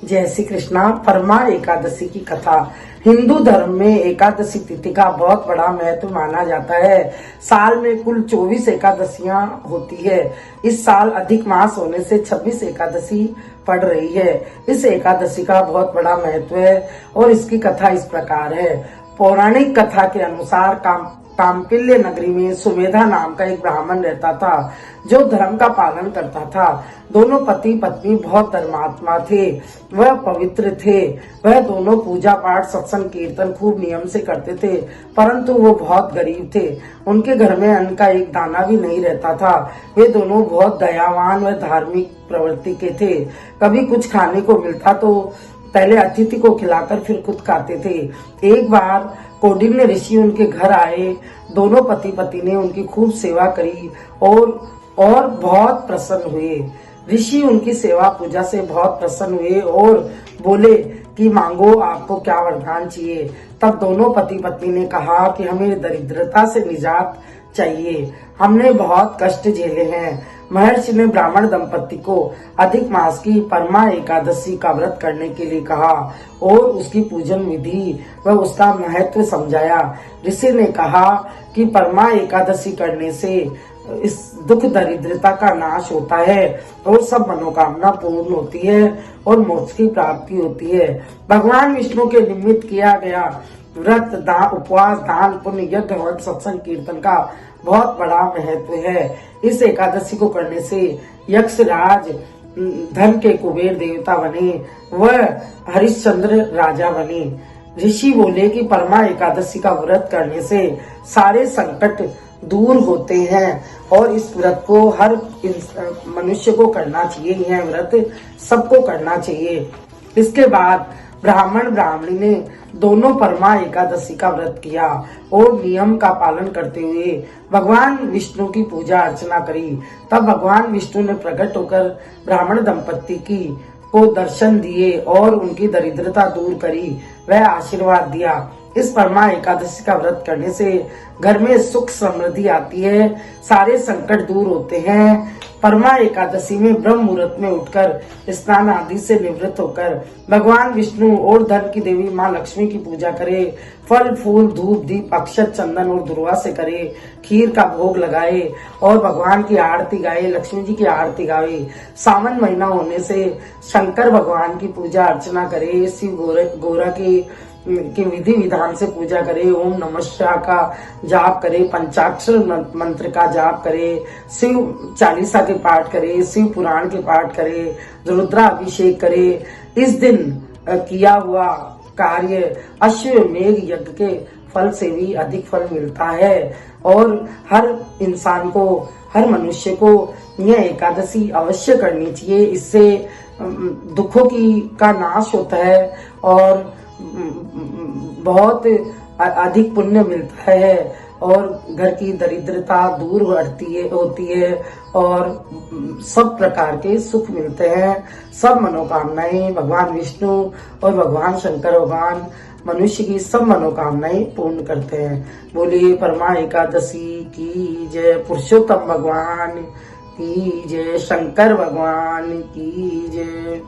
जय श्री कृष्णा। परमा एकादशी की कथा। हिंदू धर्म में एकादशी तिथि का बहुत बड़ा महत्व माना जाता है। साल में कुल 24 एकादशियां होती है। इस साल अधिक मास होने से 26 एकादशी पड़ रही है। इस एकादशी का बहुत बड़ा महत्व है और इसकी कथा इस प्रकार है। पौराणिक कथा के अनुसार काम्पिल्य नगरी में सुमेधा नाम का एक ब्राह्मण रहता था जो धर्म का पालन करता था। दोनों पति पत्नी बहुत धर्मात्मा थे, वह पवित्र थे। वह दोनों पूजा पाठ सत्संग कीर्तन खूब नियम से करते थे, परंतु वो बहुत गरीब थे। उनके घर में अन्न का एक दाना भी नहीं रहता था। वे दोनों बहुत दयावान व धार्मिक प्रवृत्ति के थे। कभी कुछ खाने को मिलता तो पहले अतिथि को खिलाकर फिर खुद खाते थे। एक बार कौंडिन्य ऋषि उनके घर आए। दोनों पति पत्नी ने उनकी खूब सेवा करी और बहुत प्रसन्न हुए। ऋषि उनकी सेवा पूजा से बहुत प्रसन्न हुए और बोले कि मांगो, आपको क्या वरदान चाहिए। तब दोनों पति पत्नी ने कहा कि हमें दरिद्रता से निजात चाहिए, हमने बहुत कष्ट झेले हैं। महर्षि ने ब्राह्मण दंपति को अधिक मास की परमा एकादशी का व्रत करने के लिए कहा और उसकी पूजन विधि व उसका महत्व समझाया। ऋषि ने कहा कि परमा एकादशी करने से इस दुख दरिद्रता का नाश होता है और सब मनोकामना पूर्ण होती है और मोक्ष की प्राप्ति होती है। भगवान विष्णु के निमित्त किया गया व्रत, उपवास, दान, पुण्य, यज्ञ और सत्संग कीर्तन का बहुत बड़ा महत्व है। इस एकादशी को करने से यक्षराज धन के कुबेर देवता बने, वह हरिश्चंद्र राजा बने। ऋषि बोले कि परमा एकादशी का व्रत करने से सारे संकट दूर होते हैं और इस व्रत को हर मनुष्य को करना चाहिए। यह व्रत सबको करना चाहिए। इसके बाद ब्राह्मण ब्राह्मणी ने दोनों परमा एकादशी का व्रत किया और नियम का पालन करते हुए भगवान विष्णु की पूजा अर्चना करी। तब भगवान विष्णु ने प्रकट होकर ब्राह्मण दंपति को दर्शन दिए और उनकी दरिद्रता दूर करी, वह आशीर्वाद दिया। इस परमा एकादशी का व्रत करने से घर में सुख समृद्धि आती है, सारे संकट दूर होते हैं। परमा एकादशी में ब्रह्म मुहूर्त में उठकर स्नान आदि से निवृत्त होकर भगवान विष्णु और धन की देवी माँ लक्ष्मी की पूजा करे। फल फूल धूप दीप अक्षत चंदन और दुर्वा से करे। खीर का भोग लगाए और भगवान की आरती गाए, लक्ष्मी जी की आरती गावे। सावन महीना होने से शंकर भगवान की पूजा अर्चना करे। शिव गौरा की विधि विधान से पूजा करे। ओम नमः शिवाय का जाप करे, पंचाक्षर मंत्र का जाप करे, शिव चालीसा के पाठ करे, शिव पुराण के पाठ करे, रुद्राभिषेक करे। इस दिन किया हुआ कार्य अश्वमेध यज्ञ के फल से भी अधिक फल मिलता है और हर इंसान को, हर मनुष्य को यह एकादशी अवश्य करनी चाहिए। इससे दुखों का नाश होता है और बहुत अधिक पुण्य मिलता है और घर की दरिद्रता दूर होती है और सब प्रकार के सुख मिलते हैं। सब मनोकामनाएं भगवान विष्णु और भगवान शंकर भगवान मनुष्य की सब मनोकामनाएं पूर्ण करते हैं। बोलिए परमा एकादशी की जय। पुरुषोत्तम भगवान की जय। शंकर भगवान की जय।